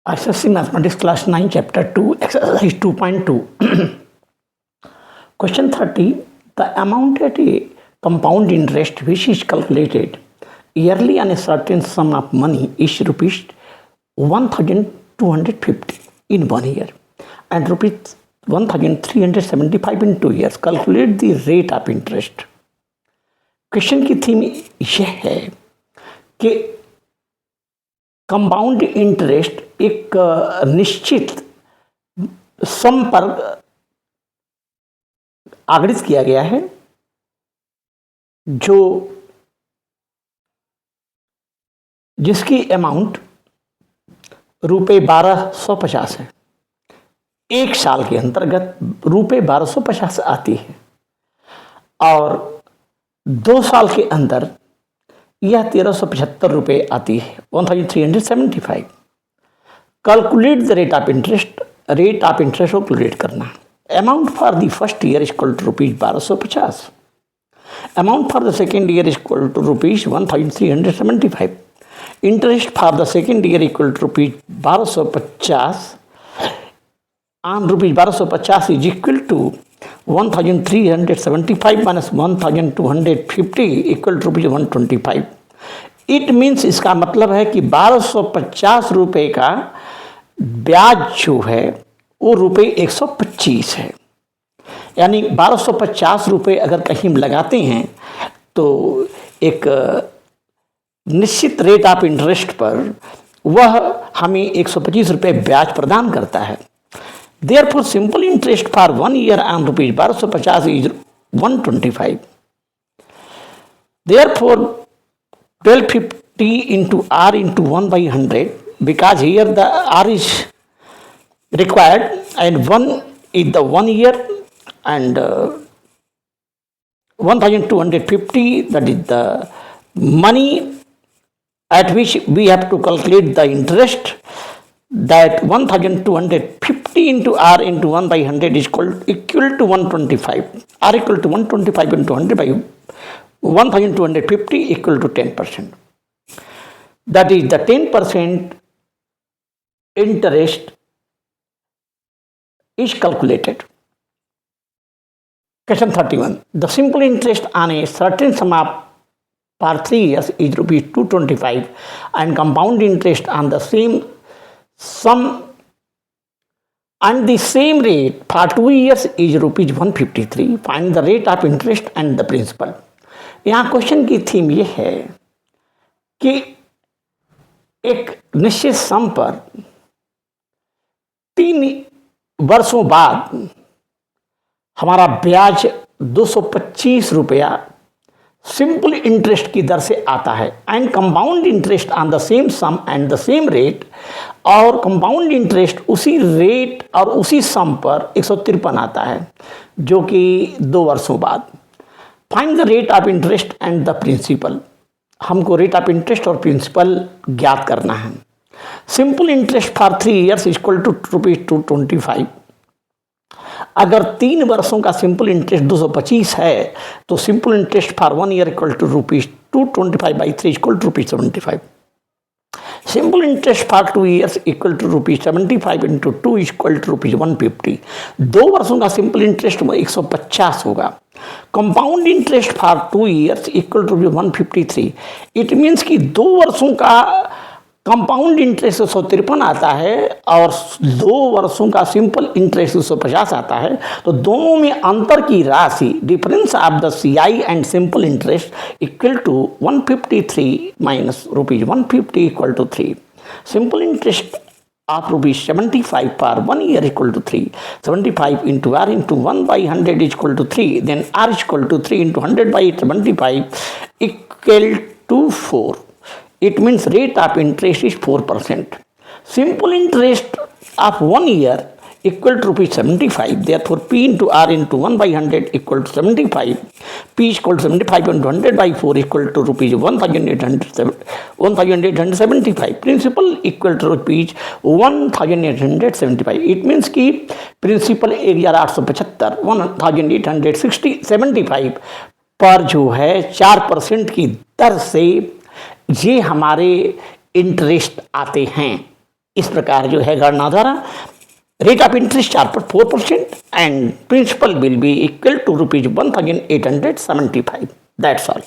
ICSE Mathematics Class 9 Chapter 2 Exercise 2.2 Question 30. The amount at a compound interest which is calculated yearly on a certain sum of money is rupees 1250 in 1 year and rupees 1375 in 2 years. Calculate the rate of interest. Question की theme यह है कि compound interest एक निश्चित सम पर आगृत किया गया है जो जिसकी अमाउंट रुपये 1250 है। एक साल के अंतर्गत रुपये 1250 आती है और 2 साल के अंदर यह 1375 रुपये आती है, 1375। Calculate the rate of interest को कैलकुलेट करना। Amount for the first year is equal to rupees 1250। Amount for the second year is equal to rupees 1375। Interest for the second year equal to rupees 1250 on rupees 1250 is equal to 1375 minus 1250 equal to rupees 125। It means इसका मतलब है कि 1250 रुपये का ब्याज जो है वो रुपये 125 है। यानी 1250 रुपये अगर कहीं लगाते हैं तो एक निश्चित रेट ऑफ इंटरेस्ट पर वह हमें 125 रुपये ब्याज प्रदान करता है। Therefore, simple interest for 1 year on rupees 1250 is 125. Therefore, 1250 into R into 1 by 100, because here the R is required and 1 is the 1 year and 1250, that is the money at which we have to calculate the interest. That 1250 into R into 1 by 100 is equal to 125. R equal to 125 into 100 by 1250 equal to 10%. That is the 10% interest is calculated. Question 31. The simple interest on a certain sum of for 3 years is rupees 225 and compound interest on the same sum and the same rate for 2 years is rupees 153. Find the rate of interest and the principal. यहाँ question की theme ये है कि एक निश्चित सम पर 3 वर्षों बाद हमारा ब्याज 225 रुपया सिंपल इंटरेस्ट की दर से आता है and compound interest on the same sum and the same rate, और कंपाउंड इंटरेस्ट उसी रेट और उसी सम पर 153 आता है जो कि 2 वर्षों बाद। Find the rate of interest and the principal. हमको रेट ऑफ इंटरेस्ट और प्रिंसिपल ज्ञात करना है। Simple interest for 3 years equal to rupees 225। अगर 3 वर्षों का सिंपल इंटरेस्ट 225 है तो simple interest for 1 year equal to rupees 225 by 3 equal to rupees 75। Simple interest for 2 years equal to rupees 75 into 2 equal to rupees 150। 2 वर्षों का simple interest 150 होगा। Compound interest for 2 years equal to 153। It means कि 2 वर्षों का compound interest 153 आता है और 2 वर्षों का सिंपल इंटरेस्ट 150 आता है, तो दोनों में अंतर की राशि difference of the CI and simple interest equal to 153 minus rupees 150 equal to 3। Simple interest of rupees 75 for 1 year equal to 3। 75 into R into 1 by 100 equal to 3। Then R equal to 3 into 100 by 75 equal to 4. It means rate of interest is 4%. Simple interest of 1 year equal to rupees 75. Therefore, P into R into 1 by 100 equal to 75. P is equal to 75 into 100 by 4 equal to rupees 1875. Principal equal to rupees 1875. It means कि principal 1875 1875 पर जो है 4% की दर से ये हमारे interest आते हैं। इस प्रकार जो है गणना द्वारा रेट ऑफ इंटरेस्ट आर पर 4% and principal will be equal to ₹1,875. That's all.